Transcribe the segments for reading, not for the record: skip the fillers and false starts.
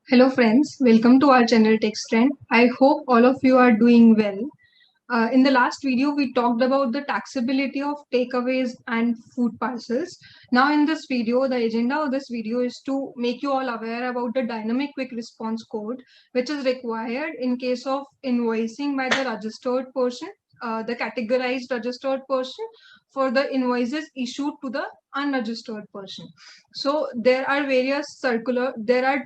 Hello friends, welcome to our channel TechStrand. I hope all of you are doing well. In the last video, we talked about the taxability of takeaways and food parcels. Now in this video, the agenda of this video is to make you all aware about the dynamic quick response code, which is required in case of invoicing by the registered person, the categorized registered person, for the invoices issued to the unregistered person. So there are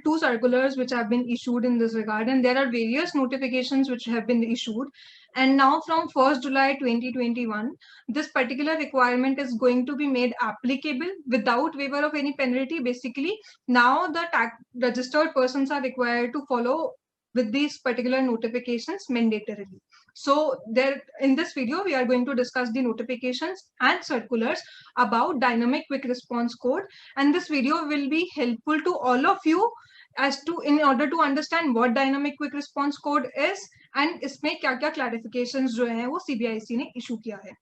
two circulars which have been issued in this regard, and there are various notifications which have been issued. And now from 1st July 2021, this particular requirement is going to be made applicable without waiver of any penalty. Basically, now the registered persons are required to follow with these particular notifications mandatorily. So there, in this video, we are going to discuss the notifications and circulars about dynamic quick response code, and this video will be helpful to all of you as to in order to understand what dynamic quick response code is and इसमें क्या क्या clarifications जो है वो CBIC ने issue किया है.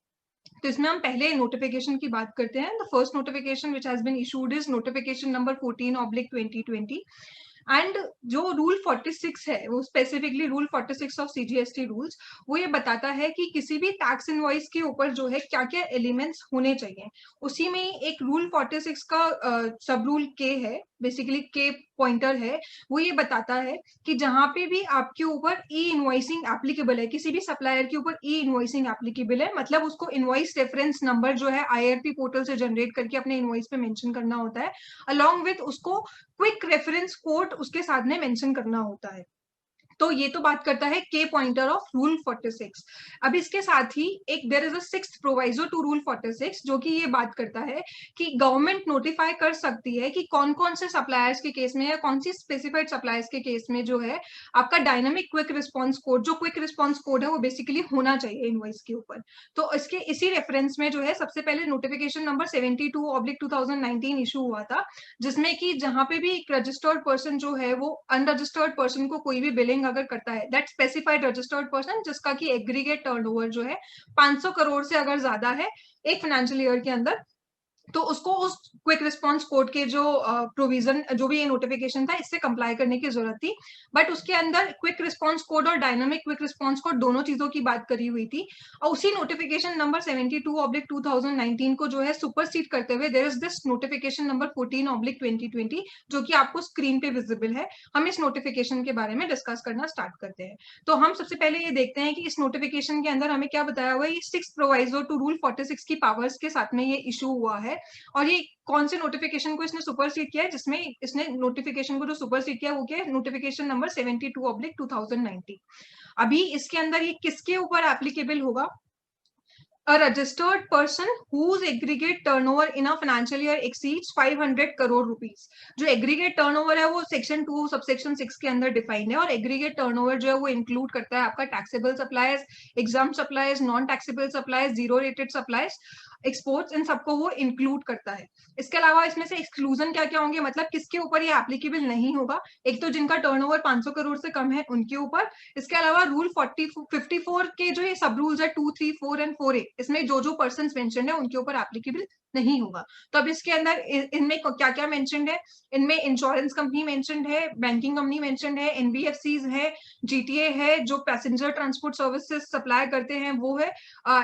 तो इसमें हम पहले नोटिफिकेशन की बात करते हैं. The first notification which has been issued is notification number 14/2020. And जो रूल 46 है वो specifically rule 46 of CGST rules, वो ये बताता है कि किसी भी टैक्स इनवॉइस के ऊपर जो है क्या क्या एलिमेंट्स होने चाहिए. उसी में एक रूल 46 का सब रूल के है, बेसिकली के पॉइंटर है. वो ये बताता है कि जहां पे भी आपके ऊपर ई इनवॉइसिंग एप्लीकेबल है, किसी भी सप्लायर के ऊपर ई इनवॉइसिंग एप्लीकेबल है, मतलब उसको इनवॉइस रेफरेंस नंबर जो है आईआरपी पोर्टल से जनरेट करके अपने इनवॉइस पे मेंशन करना होता है, अलॉन्ग विथ उसको क्विक रेफरेंस कोड उसके साथ में मेंशन करना होता है. तो ये तो बात करता है के पॉइंटर ऑफ रूल 46. अब इसके साथ ही एक there is a sixth proviso to rule 46 जो कि ये बात करता है कि गवर्नमेंट नोटिफाई कर सकती है कि कौन कौन से सप्लायर्स के केस में या कौन सी स्पेसिफाइड सप्लायर्स के केस में जो है आपका डायनामिक क्विक रिस्पॉन्स कोड, जो क्विक रिस्पॉन्स कोड है वो बेसिकली होना चाहिए इनवॉइस के ऊपर. तो इसके इसी रेफरेंस में जो है सबसे पहले नोटिफिकेशन नंबर 72/2019 इशू हुआ था, जिसमें कि जहां पे भी एक रजिस्टर्ड पर्सन जो है वो अनरजिस्टर्ड पर्सन को कोई भी बिलिंग अगर करता है, दैट स्पेसिफाइड रजिस्टर्ड पर्सन जिसका कि एग्रीगेट टर्नओवर जो है 500 करोड़ से अगर ज्यादा है एक फाइनेंशियल ईयर के अंदर, तो उसको उस क्विक रिस्पॉन्स कोड के जो प्रोविजन जो भी ये नोटिफिकेशन था इससे कंप्लाई करने की जरूरत थी. बट उसके अंदर क्विक रिस्पॉन्स कोड और डायनामिक क्विक रिस्पॉन्स कोड दोनों चीजों की बात करी हुई थी. और उसी नोटिफिकेशन नंबर 72/2019 को जो है सुपरसीड करते हुए there is this notification number 14/2020 जो कि आपको स्क्रीन पे विजिबल है. हम इस नोटिफिकेशन के बारे में डिस्कस करना स्टार्ट करते हैं. तो हम सबसे पहले ये देखते हैं कि इस नोटिफिकेशन के अंदर हमें क्या बताया हुआ है. ये 6 प्रोवाइजो टू रूल 46 की पावर्स के साथ में ये इशू हुआ है. और ये कौन से नोटिफिकेशन को इसने सुपरसीड किया है, जिसमें इसने नोटिफिकेशन को जो सुपरसीड किया वो क्या है, नोटिफिकेशन नंबर 72/2019. अभी इसके अंदर ये किसके ऊपर एप्लीकेबल होगा. A registered person whose aggregate turnover in a financial year exceeds 500 crore rupees. जो एग्रीगेट टर्नओवर है वो सेक्शन 2 सबसेक्शन 6 के अंदर डिफाइंड है, और एग्रीगेट टर्नओवर जो है वो इंक्लूड करता है आपका taxable suppliers, exempt suppliers, non taxable suppliers, zero rated suppliers, exports, इन सबको वो इंक्लूड करता है. इसके अलावा इसमें से एक्सक्लूजन क्या क्या होंगे, मतलब किसके ऊपर ये एप्लीकेबल नहीं होगा. एक तो जिनका टर्नओवर 500 करोड़ से कम है उनके ऊपर. इसके अलावा रूल 54 के जो ये सब रूल्स है 2, 3, 4 एंड 4A, इसमें जो जो पर्सन मेंशन्ड है उनके ऊपर एप्लीकेबल नहीं होगा. तो अब इसके अंदर इनमें क्या क्या मेंशन्ड है. इनमें इंश्योरेंस कंपनी मेंशन्ड है, बैंकिंग कंपनी मेंशन्ड है, एनबीएफसीज है, जीटीए है, जो पैसेंजर ट्रांसपोर्ट सर्विसेज सप्लाई करते हैं वो है,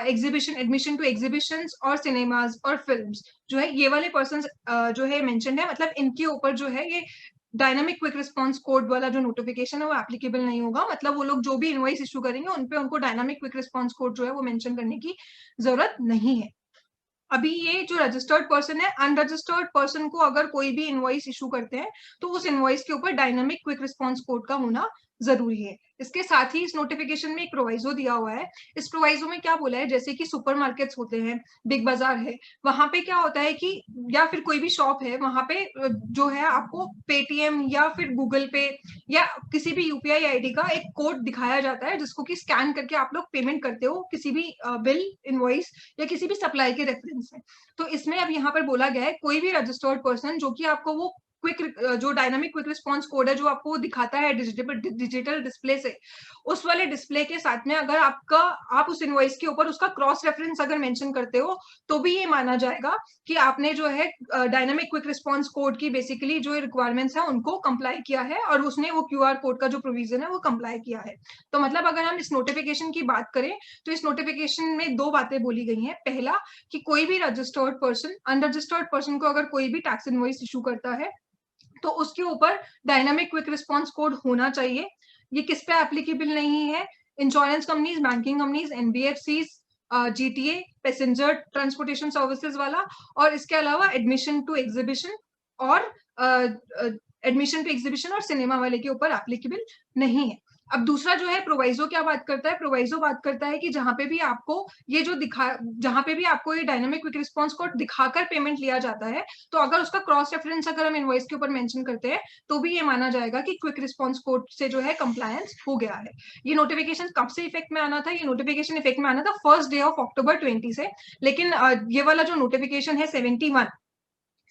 एग्जीबिशन एडमिशन टू एग्जीबिशंस और सिनेमाज और फिल्म्स जो है, ये वाले पर्सन जो है मेंशन्ड है. मतलब इनके ऊपर जो है ये डायनामिक क्विक रिस्पॉन्स कोड वाला जो नोटिफिकेशन है वो एप्लीकेबल नहीं होगा. मतलब वो लोग जो भी इनवॉइस इशू करेंगे उनपे उनको डायनामिक क्विक रिस्पॉन्स कोड जो है वो मेंशन करने की जरूरत नहीं है. अभी ये जो रजिस्टर्ड पर्सन है, अनरजिस्टर्ड पर्सन को अगर कोई भी इनवॉइस इशू करते हैं तो उस इनवॉइस के ऊपर डायनामिक क्विक रिस्पॉन्स कोड का होना जरूरी है. इसके साथ ही इस नोटिफिकेशन में एक प्रोवाइजो दिया हुआ है. इस प्रोवाइजो में क्या बोला है, जैसे कि सुपरमार्केट्स होते हैं, बिग बाजार है, वहां पे क्या होता है कि या फिर कोई भी शॉप है वहां पे जो है आपको पेटीएम या फिर गूगल पे या किसी भी यूपीआई आईडी का एक कोड दिखाया जाता है जिसको कि स्कैन करके आप लोग पेमेंट करते हो किसी भी बिल, इनवॉइस या किसी भी सप्लाई के रेफरेंस में. तो इसमें अब यहाँ पर बोला गया है कोई भी रजिस्टर्ड पर्सन जो कि आपको वो क्विक जो डायनामिक क्विक रिस्पॉन्स कोड है जो आपको दिखाता है डिजिटल डिस्प्ले से, उस वाले डिस्प्ले के साथ में अगर आप उस इनवॉइस के ऊपर उसका क्रॉस रेफरेंस अगर मेंशन करते हो तो भी ये माना जाएगा कि आपने जो है डायनामिक क्विक रिस्पॉन्स कोड की बेसिकली जो रिक्वायरमेंट्स है उनको कंप्लाई किया है और उसने वो क्यूआर कोड का जो प्रोविजन है वो कंप्लाई किया है। तो मतलब अगर हम इस नोटिफिकेशन की बात करें तो इस नोटिफिकेशन में दो बातें बोली गई हैं। पहला कि कोई भी रजिस्टर्ड पर्सन अनरजिस्टर्ड पर्सन को अगर कोई भी टैक्स इनवॉइस इशू करता है तो उसके ऊपर डायनामिक क्विक रिस्पॉन्स कोड होना चाहिए। ये किस पे एप्लीकेबल नहीं है? Insurance companies, banking companies, NBFCs, GTA, passenger transportation services वाला, और इसके अलावा एडमिशन टू एग्जीबिशन और सिनेमा वाले के ऊपर एप्लीकेबल नहीं है। अब दूसरा जो है प्रोवाइजो क्या बात करता है? प्रोवाइजो बात करता है कि जहां पे भी आपको ये डायनामिक क्विक रिस्पॉन्स कोड दिखाकर पेमेंट लिया जाता है तो अगर उसका क्रॉस रेफरेंस अगर हम इनवॉइस के ऊपर मेंशन करते हैं तो भी ये माना जाएगा कि क्विक रिस्पॉन्स कोड से जो है कंप्लायंस हो गया है। ये नोटिफिकेशन कब से इफेक्ट में आना था? ये नोटिफिकेशन इफेक्ट में आना था फर्स्ट डे ऑफ अक्टूबर 20 से, लेकिन ये वाला जो नोटिफिकेशन है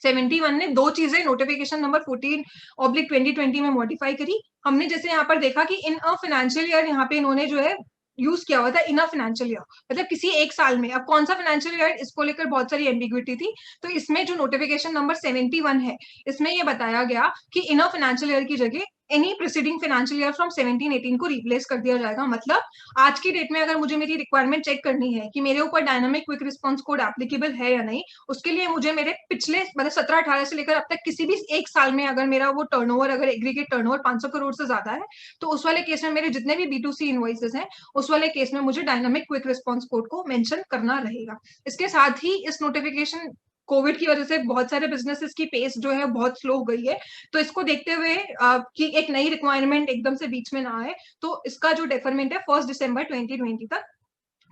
71 ने दो चीजें नोटिफिकेशन नंबर 14/2020 में मॉडिफाई करी। हमने जैसे यहाँ पर देखा कि इन अ फाइनेंशियल ईयर यहाँ पे इन्होंने जो है यूज किया हुआ था इन अ फाइनेंशियल ईयर, मतलब किसी एक साल में। अब कौन सा फाइनेंशियल ईयर, इसको लेकर बहुत सारी एम्बिग्विटी थी। तो इसमें जो नोटिफिकेशन नंबर 71 है इसमें ये बताया गया कि इन अ फाइनेंशियल ईयर की जगह any preceding financial year from 17-18 को रिप्लेस कर दिया जाएगा। मतलब आज की डेट में अगर मुझे मेरी रिक्वायरमेंट चेक करनी है कि मेरे ऊपर dynamic quick response code applicable है या नहीं, उसके लिए मुझे मेरे पिछले मतलब 17-18 से लेकर अब तक किसी भी एक साल में अगर मेरा वो टर्नओवर अगर एग्रीगेट टर्नओवर 500 करोड़ से ज्यादा है तो उस वाले केस में मेरे जितने भी B2C इनवॉइसेस हैं उस वाले केस में मुझे डायनामिक क्विक रिस्पॉन्स कोड को मेंशन करना रहेगा। इसके साथ ही इस नोटिफिकेशन कोविड की वजह से बहुत सारे बिजनेसेस की पेस जो है बहुत स्लो हो गई है, तो इसको देखते हुए कि एक नई रिक्वायरमेंट एकदम से बीच में ना आए तो इसका जो डेफरमेंट है 1 दिसंबर 2020 तक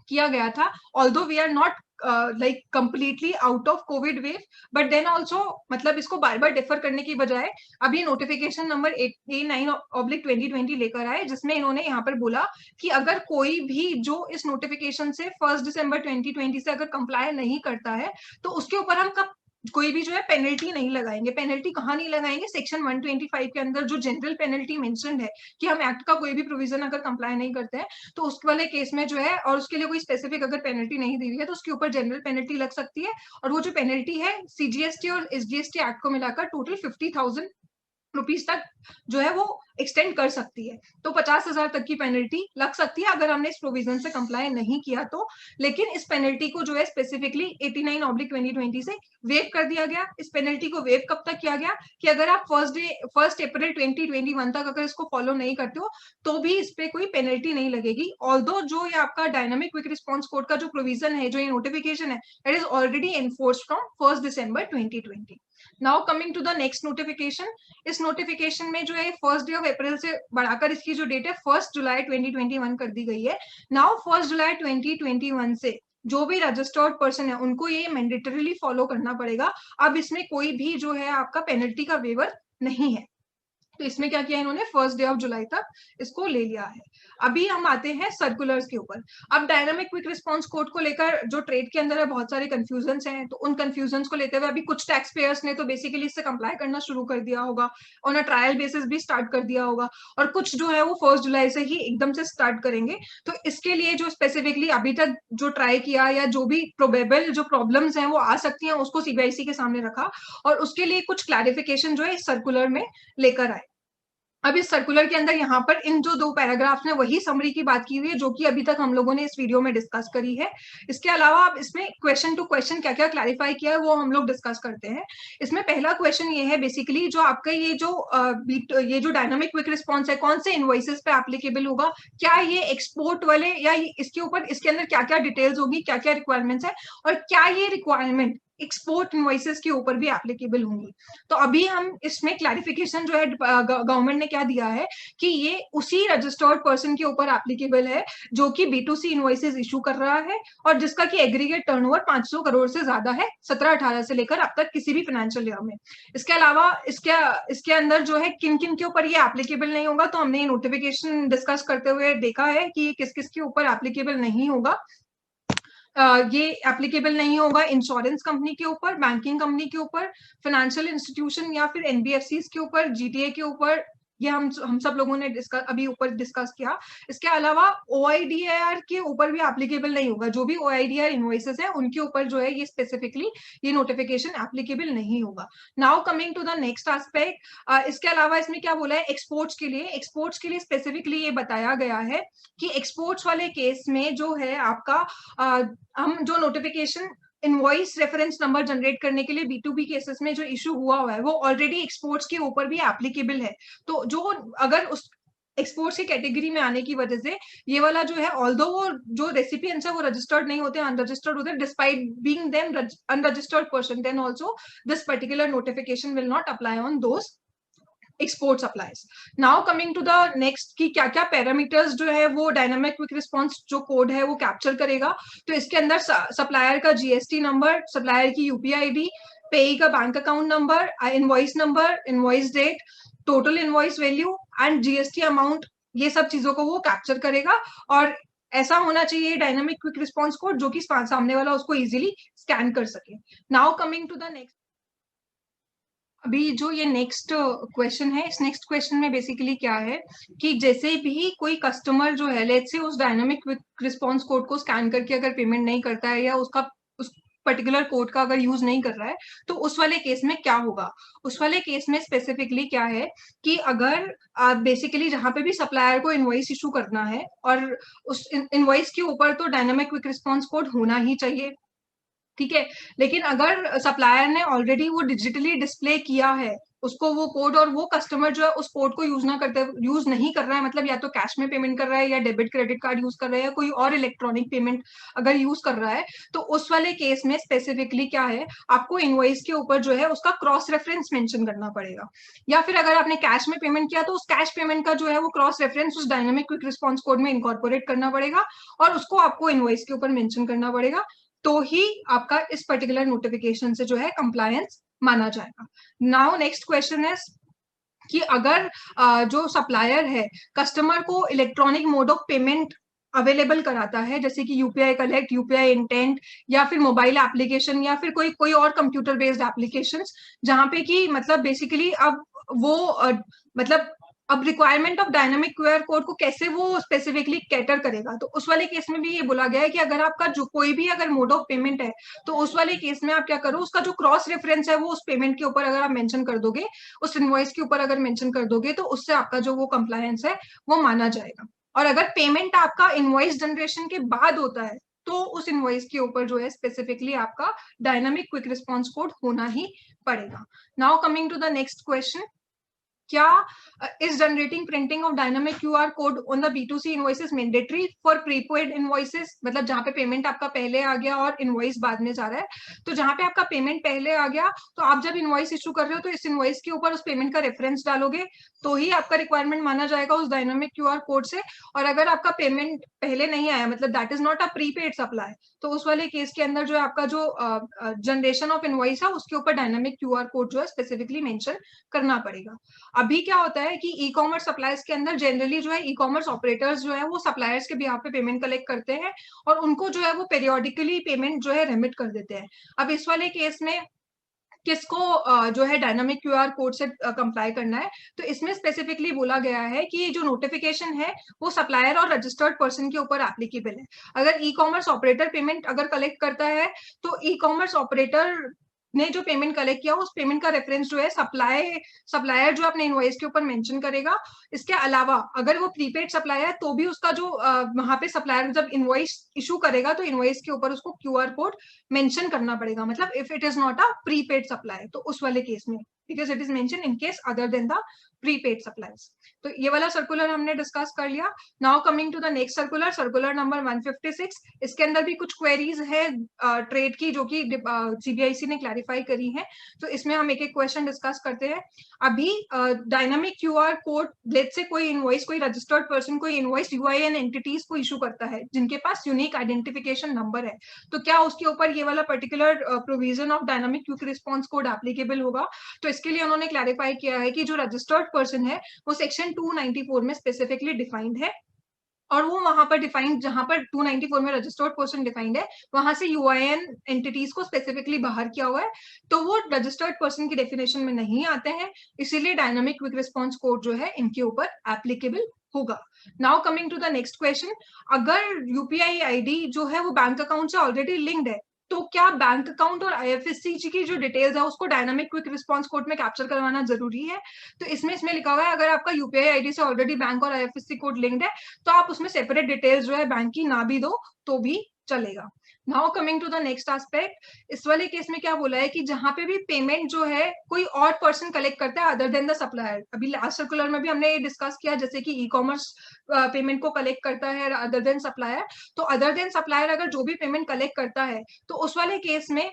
किया गया था। Although we are not like completely out of covid wave, but then also मतलब इसको बार बार डिफर करने की बजाय अभी नोटिफिकेशन नंबर 89/2020 लेकर आए जिसमें इन्होंने यहाँ पर बोला कि अगर कोई भी जो इस नोटिफिकेशन से 1 दिसंबर 2020 से अगर कंप्लाई नहीं करता है तो उसके ऊपर हम कोई भी जो है पेनल्टी नहीं लगाएंगे। पेनल्टी कहाँ नहीं लगाएंगे? सेक्शन 125 के अंदर जो जनरल पेनल्टी मेंशन्ड है कि हम एक्ट का कोई भी प्रोविजन अगर कंप्लाई नहीं करते हैं तो उस वाले केस में जो है, और उसके लिए कोई स्पेसिफिक अगर पेनल्टी नहीं दी हुई है तो उसके ऊपर जनरल पेनल्टी लग सकती है। और वो जो पेनल्टी है CGST और SGST एक्ट को मिलाकर टोटल 50,000 रुपीज तक जो है वो एक्सटेंड कर सकती है। तो 50,000 तक की पेनल्टी लग सकती है अगर हमने इस प्रोविजन से कंप्लाई नहीं किया तो। लेकिन इस पेनल्टी को जो है स्पेसिफिकली 89/2020 से वेव कर दिया गया। इस पेनल्टी को वेव कब तक किया गया कि अगर आप 1 अप्रैल 2021 तक अगर इसको फॉलो नहीं करते हो तो भी इस पे कोई पेनल्टी नहीं लगेगी। ऑल्दो जो ये आपका डायनामिक क्विक रिस्पॉन्स कोड का जो प्रोविजन है, जो ये नोटिफिकेशन है, it is already enforced from 1 December 2020। Now coming to the next notification. इस नोटिफिकेशन में जो है 1 डे ऑफ अप्रैल से बढ़ाकर इसकी जो डेट है 1 जुलाई 2021 कर दी गई है। नाउ 1 जुलाई 2021 से जो भी रजिस्टर्ड पर्सन है उनको ये मैंडेटरीली फॉलो करना पड़ेगा। अब इसमें कोई भी जो है आपका पेनल्टी का वेवर नहीं है। तो इसमें क्या किया इन्होंने, 1 डे ऑफ जुलाई तक इसको ले लिया है। अभी हम आते हैं सर्कुलर्स के ऊपर। अब डायनामिक क्विक रिस्पॉन्स कोड को लेकर जो ट्रेड के अंदर है बहुत सारे कंफ्यूजन्स हैं, तो उन कंफ्यूजन्स को लेते हुए अभी कुछ टैक्स पेयर्स ने तो बेसिकली इससे कंप्लाई करना शुरू कर दिया होगा, ऑन अ ट्रायल बेसिस भी स्टार्ट कर दिया होगा, और कुछ जो है वो 1 जुलाई से ही एकदम से स्टार्ट करेंगे। तो इसके लिए जो स्पेसिफिकली अभी तक जो ट्राई किया या जो भी प्रोबेबल जो प्रॉब्लम्स हैं वो आ सकती हैं उसको CBIC के सामने रखा, और उसके लिए कुछ क्लैरिफिकेशन जो है इस सर्कुलर में लेकर आए। अब इस सर्कुलर के अंदर यहाँ पर इन जो 2 पैराग्राफ्स में वही समरी की बात की हुई है जो कि अभी तक हम लोगों ने इस वीडियो में डिस्कस करी है। इसके अलावा अब इसमें क्वेश्चन टू क्वेश्चन क्या क्या क्लैरिफाई किया है वो हम लोग डिस्कस करते हैं। इसमें पहला क्वेश्चन ये है बेसिकली जो आपका ये जो डायनामिक क्विक रिस्पॉन्स है कौन से इनवॉइसेस पे एप्लीकेबल होगा, क्या ये एक्सपोर्ट वाले या इसके ऊपर इसके अंदर क्या क्या डिटेल्स होगी, क्या क्या रिक्वायरमेंट्स है, और क्या ये रिक्वायरमेंट एक्सपोर्ट इनवॉइसेस के ऊपर भी एप्लीकेबल होंगी। तो अभी हम इसमें क्लैरिफिकेशन जो है गवर्नमेंट ने क्या दिया है कि ये उसी रजिस्टर्ड पर्सन के ऊपर एप्लीकेबल है जो कि B2C इनवॉइसेस इशू कर रहा है और जिसका कि एग्रीगेट टर्नओवर 500 करोड़ से ज्यादा है 17-18 से लेकर अब तक किसी भी फाइनेंशियल ईयर में। इसके अलावा इसके अंदर जो है किन किन के ऊपर ये एप्लीकेबल नहीं होगा, तो हमने नोटिफिकेशन डिस्कस करते हुए देखा है कि किस किस के ऊपर एप्लीकेबल नहीं होगा। ये एप्लीकेबल नहीं होगा इंश्योरेंस कंपनी के ऊपर, बैंकिंग कंपनी के ऊपर, फाइनेंशियल इंस्टीट्यूशन या फिर एनबीएफसी के ऊपर, जीटीए के ऊपर। ये हम सब लोगों ने अभी ऊपर डिस्कस किया। इसके अलावा ओआईडीआर के ऊपर भी एप्लीकेबल नहीं होगा। जो भी ओआईडीआर इनवॉइसेस है उनके ऊपर जो है ये स्पेसिफिकली ये नोटिफिकेशन एप्लीकेबल नहीं होगा। Now coming to the next aspect, इसके अलावा इसमें क्या बोला है, एक्सपोर्ट्स के लिए स्पेसिफिकली ये बताया गया है कि एक्सपोर्ट्स वाले केस में जो है आपका हम जो notification invoice reference number generate करने के लिए B2B केसेस में जो इशू हुआ है वो ऑलरेडी एक्सपोर्ट्स के ऊपर भी एप्लीकेबल है। तो जो अगर उस एक्सपोर्ट्स की कैटेगरी में आने की वजह से ये वाला जो है, ऑल्दो वो जो रेसिपिएंट्स है वो रजिस्टर्ड नहीं होते, अनरजिस्टर्ड होते, despite being them unregistered person, then also this particular notification will not apply on those export supplies. Now coming to the next कि क्या क्या पैरामीटर्स जो है वो डायनामिक क्विक रिस्पॉन्स जो कोड है वो कैप्चर करेगा। तो इसके अंदर सप्लायर का जीएसटी नंबर, सप्लायर की यूपीआई आईडी, पेई का bank account number, number, invoice date, total invoice value and GST amount, ये सब चीजों को वो कैप्चर करेगा। और ऐसा होना चाहिए डायनामिक क्विक रिस्पॉन्स कोड जो कि सामने वाला उसको इजीली स्कैन कर सके। Now coming to the next, अभी जो ये नेक्स्ट क्वेश्चन है, इस नेक्स्ट क्वेश्चन में बेसिकली क्या है कि जैसे भी कोई कस्टमर जो है लेट्स से उस डायनामिक रिस्पॉन्स कोड को स्कैन करके अगर पेमेंट नहीं करता है या उसका उस पर्टिकुलर कोड का अगर यूज नहीं कर रहा है, तो उस वाले केस में क्या होगा। उस वाले केस में स्पेसिफिकली क्या है कि अगर बेसिकली जहां पे भी सप्लायर को इनवॉइस इशू करना है और उस इनवॉइस के ऊपर तो डायनामिक क्विक रिस्पॉन्स कोड होना ही चाहिए, ठीक है। लेकिन अगर सप्लायर ने ऑलरेडी वो डिजिटली डिस्प्ले किया है उसको वो कोड, और वो कस्टमर जो है उस कोड को यूज नहीं कर रहा है, मतलब या तो कैश में पेमेंट कर रहा है या डेबिट क्रेडिट कार्ड यूज कर रहा है या कोई और इलेक्ट्रॉनिक पेमेंट अगर यूज कर रहा है, तो उस वाले केस में स्पेसिफिकली क्या है, आपको इनवॉइस के ऊपर जो है उसका क्रॉस रेफरेंस मेंशन करना पड़ेगा। या फिर अगर आपने कैश में पेमेंट किया तो उस कैश पेमेंट का जो है वो क्रॉस रेफरेंस उस डायनामिक क्विक रिस्पॉन्स कोड में इनकॉर्पोरेट करना पड़ेगा और उसको आपको इनवॉइस के ऊपर मेंशन करना पड़ेगा। तो ही आपका इस पर्टिकुलर नोटिफिकेशन से जो है कंप्लायंस माना जाएगा। नाउ नेक्स्ट क्वेश्चन है कि अगर जो सप्लायर है कस्टमर को electronic mode of payment available कराता है, जैसे कि यूपीआई कलेक्ट, यूपीआई इंटेंट, या फिर मोबाइल एप्लीकेशन, या फिर कोई कोई और कंप्यूटर बेस्ड एप्लीकेशंस, जहां पे कि मतलब बेसिकली अब वो मतलब अब requirement of dynamic QR code को कैसे वो स्पेसिफिकली कैटर करेगा। तो उस वाले केस में भी ये बोला गया है कि अगर आपका जो कोई भी अगर मोड ऑफ पेमेंट है तो उस वाले केस में आप क्या करो, उसका जो क्रॉस रेफरेंस है वो उस पेमेंट के ऊपर अगर आप मेंशन कर दोगे, उस इनवॉइस के ऊपर अगर मेंशन कर दोगे, तो उससे आपका जो वो कंप्लायंस है वो माना जाएगा। और अगर पेमेंट आपका इनवॉइस जनरेशन के बाद होता है तो उस इनवॉइस के ऊपर जो है स्पेसिफिकली आपका डायनामिक क्विक रिस्पॉन्स कोड होना ही पड़ेगा। Now coming to the next question, क्या is generating printing of dynamic QR code on the B2C invoices mandatory for prepaid invoices, मतलब जहां पे पेमेंट आपका पहले आ गया और इनवॉइस बाद में जा रहा है। तो जहां पे आपका पेमेंट पहले आ गया तो आप जब इनवॉइस इशू कर रहे हो तो इस इनवॉइस के ऊपर उस पेमेंट का रेफरेंस डालोगे तो ही आपका रिक्वायरमेंट माना जाएगा उस डायनामिक क्यूआर कोड से। और अगर आपका पेमेंट पहले नहीं आया, मतलब that is not a prepaid supply, तो उस वाले केस के अंदर जो है आपका जो जनरेशन ऑफ इनवॉइस है उसके ऊपर डायनामिक क्यूआर कोड जो है स्पेसिफिकली मेंशन करना पड़ेगा। अभी क्या होता है कि ई कॉमर्स सप्लायर्स के अंदर जनरली जो है ई कॉमर्स ऑपरेटर्स जो है वो सप्लायर्स के बिहाफ पे पेमेंट कलेक्ट करते हैं और उनको जो है वो पेरियोडिकली पेमेंट जो है रेमिट कर देते हैं। अब इस वाले केस में किसको जो है डायनामिक क्यूआर कोड से कंप्लाई करना है, तो इसमें स्पेसिफिकली बोला गया है कि जो नोटिफिकेशन है वो सप्लायर और रजिस्टर्ड पर्सन के ऊपर एप्लीकेबल है। अगर ई कॉमर्स ऑपरेटर पेमेंट अगर कलेक्ट करता है तो ई कॉमर्स ऑपरेटर ने जो पेमेंट कलेक्ट किया उस पेमेंट का रेफरेंस जो है सप्लायर जो अपने इनवॉइस के ऊपर मेंशन करेगा। इसके अलावा अगर वो प्रीपेड सप्लायर है तो भी उसका जो वहां पे सप्लायर जब इनवॉइस इशू करेगा तो इनवॉइस के ऊपर उसको क्यूआर कोड मेंशन करना पड़ेगा, मतलब if it is not a prepaid supply तो उस वाले केस में, because it is mention in case other than the prepaid supplies. तो ये वाला सर्कुलर हमने डिस्कस कर लिया। Now coming to the next circular, circular number 156। इसके अंदर भी कुछ क्वेरीज है ट्रेड की जो कि सीबीआईसी ने क्लैरिफाई करी है, तो इसमें हम एक एक क्वेश्चन डिस्कस करते हैं। अभी dynamic QR code, let's say कोई इनवॉइस, कोई रजिस्टर्ड पर्सन कोई इनवॉइस यूआईएन एंटिटीज को इशू करता है जिनके पास यूनिक आइडेंटिफिकेशन नंबर है, तो क्या उसके ऊपर ये वाला particular provision of dynamic quick response code applicable होगा। तो इसके लिए उन्होंने क्लैरिफाई किया है कि जो रजिस्टर्ड पर्सन है वो सेक्शन 294 में स्पेसिफिकली डिफाइंड है और वो वहां पर डिफाइंड, जहां पर 294 में रजिस्टर्ड पर्सन डिफाइंड है, वहां से यूआईएन एंटिटीज को स्पेसिफिकली बाहर किया हुआ है, तो वो रजिस्टर्ड पर्सन की डेफिनेशन में नहीं आते हैं, इसीलिए डायनामिक क्विक रिस्पॉन्स कोड जो है इनके ऊपर एप्लीकेबल होगा। Now coming to the next question, अगर यूपीआई आईडी जो है वो बैंक अकाउंट से ऑलरेडी लिंक्ड है, तो क्या बैंक अकाउंट और आईएफएससी की जो डिटेल्स है उसको डायनामिक क्विक रिस्पॉन्स कोड में कैप्चर करवाना जरूरी है? तो इसमें लिखा हुआ है, अगर आपका यूपीआई आईडी से ऑलरेडी बैंक और आईएफएससी कोड लिंक्ड है, तो आप उसमें सेपरेट डिटेल्स जो है बैंक की ना भी दो तो भी चलेगा। Now coming to the next aspect, इस वाले केस में क्या बोला है कि जहां पे भी पेमेंट जो है कोई और पर्सन कलेक्ट करता है अदर देन द सप्लायर, अभी लास्ट सर्कुलर में भी हमने ये डिस्कस किया, जैसे कि ई कॉमर्स पेमेंट को कलेक्ट करता है अदर देन सप्लायर, तो अदर देन सप्लायर अगर जो भी पेमेंट कलेक्ट करता है, तो उस वाले केस में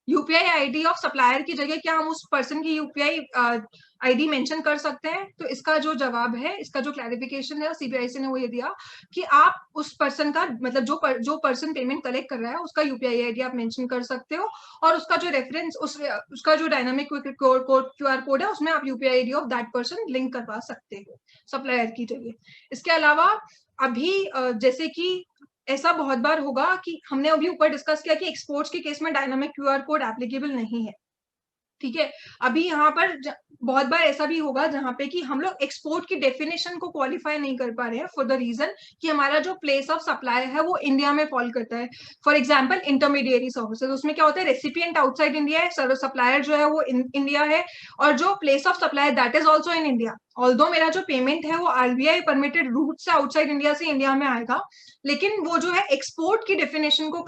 यूपीआई आईडी ऑफ सप्लायर की जगह क्या हम उस पर्सन की यूपीआई आईडी मेंशन कर सकते हैं? तो इसका जो जवाब है, इसका जो क्लैरिफिकेशन है सीबीआईसी ने वो ये दिया कि आप उस पर्सन का मतलब जो पर्सन पेमेंट कलेक्ट कर रहा है उसका यूपीआई आईडी आप मेंशन कर सकते हो, और उसका जो रेफरेंस उसका जो डायनामिक क्यूआर कोड है उसमें आप UPI ID of that person link करवा सकते हो सप्लायर की जगह। इसके अलावा अभी जैसे कि ऐसा बहुत बार होगा कि हमने अभी ऊपर डिस्कस किया कि एक्सपोर्ट्स के केस में डायनामिक क्यूआर कोड एप्लीकेबल नहीं है, ठीक है। अभी यहाँ पर बहुत बार ऐसा भी होगा जहां पे कि हम लोग एक्सपोर्ट की डेफिनेशन को क्वालिफाई नहीं कर पा रहे हैं फॉर द रीजन कि हमारा जो प्लेस ऑफ सप्लाई है वो इंडिया में फॉल करता है। फॉर एग्जांपल इंटरमीडिएरी सर्विसेज, उसमें क्या होता है, रेसिपिएंट आउटसाइड इंडिया है, सप्लायर जो है वो इंडिया है, और जो place of supply that is also in India. Although मेरा जो पेमेंट है वो आरबीआई परमिटेड रूट से आउटसाइड इंडिया से इंडिया में आएगा, लेकिन वो जो है एक्सपोर्ट की डेफिनेशन को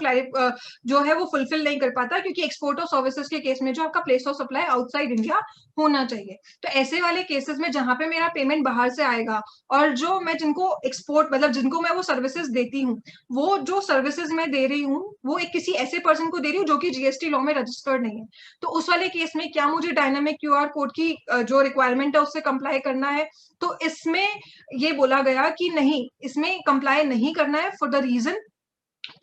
जो है वो फुलफिल नहीं कर पाता, क्योंकि एक्सपोर्ट ऑफ सर्विसेज के केस में जो आपका place of supply outside India होना चाहिए। तो ऐसे वाले केसेस में जहां पे मेरा पेमेंट बाहर से आएगा और जो मैं जिनको एक्सपोर्ट मतलब जिनको मैं वो सर्विसेज देती हूँ, वो जो सर्विसेज मैं दे रही हूँ वो एक किसी ऐसे पर्सन को दे रही हूँ जो कि जीएसटी लॉ में रजिस्टर्ड नहीं है, तो उस वाले केस में क्या मुझे डायनामिक क्यूआर कोड की जो रिक्वायरमेंट है उससे कंप्लाई करना है? तो इसमें ये बोला गया कि नहीं, इसमें कंप्लाई नहीं करना है फॉर द रीजन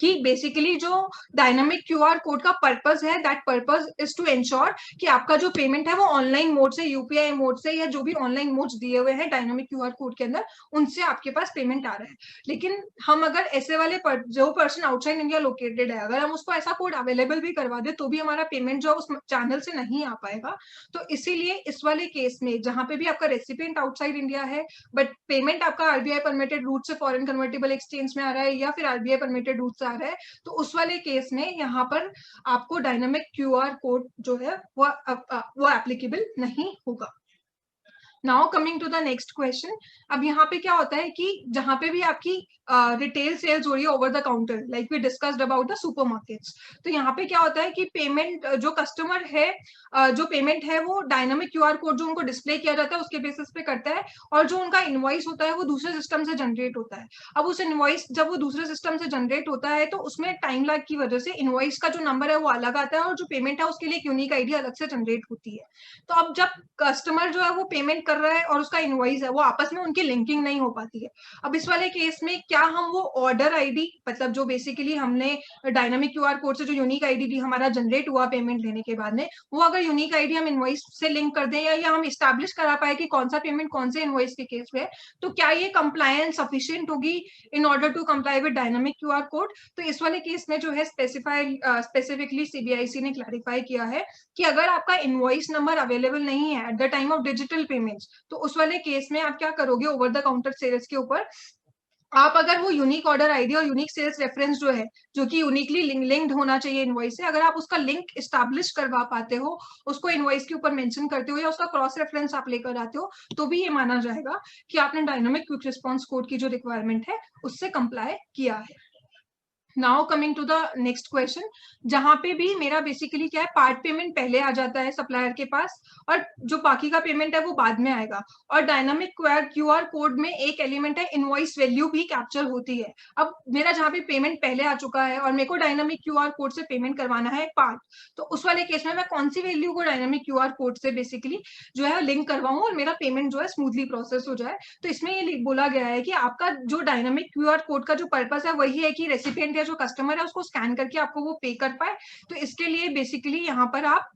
कि बेसिकली जो डायनामिक क्यूआर कोड का पर्पस है, that purpose is to ensure कि आपका जो पेमेंट है वो ऑनलाइन मोड से, यूपीआई मोड से, या जो भी ऑनलाइन मोड्स दिए हुए हैं डायनामिक क्यूआर कोड के अंदर, उनसे आपके पास पेमेंट आ रहा है। लेकिन हम अगर ऐसे वाले जो पर्सन आउटसाइड इंडिया लोकेटेड है, अगर हम उसको ऐसा कोड अवेलेबल भी करवा दे तो भी हमारा पेमेंट जो उस चैनल से नहीं आ पाएगा। तो इसीलिए इस वाले केस में जहां पे भी आपका रेसिपिएंट आउटसाइड इंडिया है बट पेमेंट आपका आरबीआई परमिटेड रूट से फॉरेन कन्वर्टेबल एक्सचेंज में आ रहा है या फिर आरबीआई परमिटेड रूट से आ रहा है, तो उस वाले केस में यहाँ पर आपको डायनामिक क्यूआर कोड जो है वो एप्लीकेबल नहीं होगा। Now coming to the next question, अब यहाँ पे क्या होता है कि जहां पे भी आपकी रिटेल सेल्स हो रही है over the counter, like we discussed about the supermarkets, तो यहाँ पे क्या होता है कि पेमेंट जो कस्टमर है जो पेमेंट है वो डायनामिक क्यूआर कोड जो उनको डिस्प्ले किया जाता है उसके बेसिस पे करता है, और जो उनका इनवॉइस होता है वो दूसरे सिस्टम से जनरेट होता है। अब उस इनवॉइस जब वो दूसरे सिस्टम से जनरेट होता है तो उसमें टाइम लैग की वजह से इनवॉइस का जो नंबर है वो अलग आता है और जो पेमेंट है उसके लिए एक यूनिक आईडी अलग से जनरेट होती है। तो अब जब कस्टमर जो है वो पेमेंट कर रहा है और उसका इनवॉइस है वो आपस में उनकी लिंकिंग नहीं हो पाती है। अब इस वाले केस में क्या हम वो ऑर्डर आईडी, मतलब जो बेसिकली हमने डायनामिक क्यूआर कोड से जो यूनिक आईडी दी हमारा जनरेट हुआ पेमेंट लेने के बाद में, वो अगर यूनिक आईडी हम इनवॉइस से लिंक कर दें या हम इस्टेब्लिश करा पाए कि कौन सा पेमेंट कौन से इनवॉइस के केस में, तो क्या ये कंप्लायंस सफिशिएंट होगी in order to comply with dynamic QR code? तो इस वाले केस में जो है स्पेसिफिकली सीबीआईसी ने क्लैरिफाई किया है कि अगर आपका इनवॉइस नंबर अवेलेबल नहीं है at the time of digital payments, तो उस वाले केस में आप क्या करोगे, ओवर द काउंटर सेल्स के ऊपर आप अगर वो यूनिक ऑर्डर आईडी और यूनिक सेल्स रेफरेंस जो है जो कि यूनिकली लिंक्ड होना चाहिए इनवॉइस से, अगर आप उसका लिंक एस्टैब्लिश करवा पाते हो, उसको इनवॉइस के ऊपर मेंशन करते हो या उसका क्रॉस रेफरेंस आप लेकर आते हो, तो भी ये माना जाएगा कि आपने डायनामिक क्विक रिस्पॉन्स कोड की जो रिक्वायरमेंट है उससे कंप्लाई किया है। Now coming to the next question, जहां पे भी मेरा बेसिकली क्या है, पार्ट पेमेंट पहले आ जाता है सप्लायर के पास और जो बाकी का पेमेंट है वो बाद में आएगा, और डायनामिक क्यूआर कोड में एक एलिमेंट है इनवॉइस वैल्यू भी कैप्चर होती है। अब मेरा जहां पे पेमेंट पहले आ चुका है और मेरे को डायनामिक क्यूआर कोड से पेमेंट करवाना है पार्ट, तो उस वाले केस में मैं कौन सी वैल्यू को डायनामिक क्यूआर कोड से बेसिकली जो है लिंक करवाऊं और मेरा पेमेंट जो है स्मूथली प्रोसेस हो जाए? तो इसमें ये बोला गया है कि आपका जो डायनामिक क्यूआर कोड का जो पर्पस है वही है कि रेसिपिएंट या जो कस्टमर है उसको स्कैन करके आपको वो पे कर पाए। तो इसके लिए बेसिकली यहाँ पर आप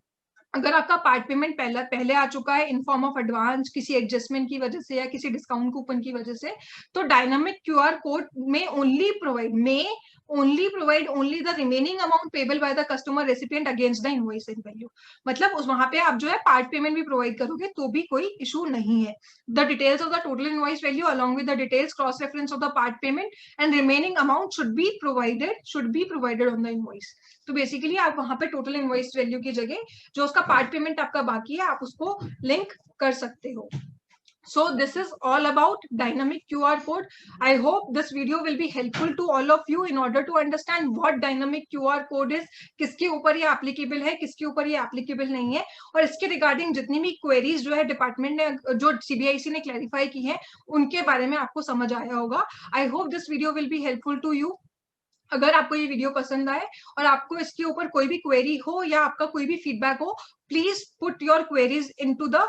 अगर आपका पार्ट पेमेंट पहले आ चुका है इन फॉर्म ऑफ एडवांस, किसी एडजस्टमेंट की वजह से या किसी डिस्काउंट कूपन की वजह से, तो डायनामिक क्यूआर कोड में only provide only the remaining amount payable by the customer recipient against the invoice in value. मतलब उस वहां पे आप जो है पार्ट पेमेंट भी प्रोवाइड करोगे तो भी कोई इशू नहीं है। The details of the total invoice value along with the details cross reference of the part payment and remaining amount should be provided on the invoice. तो बेसिकली आप वहां पे टोटल इनवॉइस वैल्यू की जगह जो उसका पार्ट पेमेंट आपका बाकी है आप उसको लिंक कर सकते हो। So this is all about dynamic QR code. I hope this video will be helpful to all of you in order to understand what dynamic QR code is, किसके ऊपर ये applicable है, किसके ऊपर ये applicable नहीं है, और इसके रिगार्डिंग जितनी भी क्वेरीज जो है डिपार्टमेंट ने, जो CBIC ने क्लैरिफाई की है, उनके बारे में आपको समझ आया होगा। I hope this video will be helpful to you. अगर आपको ये वीडियो पसंद आए और आपको इसके ऊपर कोई भी क्वेरी हो या आपका कोई भी फीडबैक हो, please put your queries into the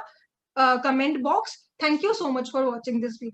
comment box. Thank you so much for watching this video.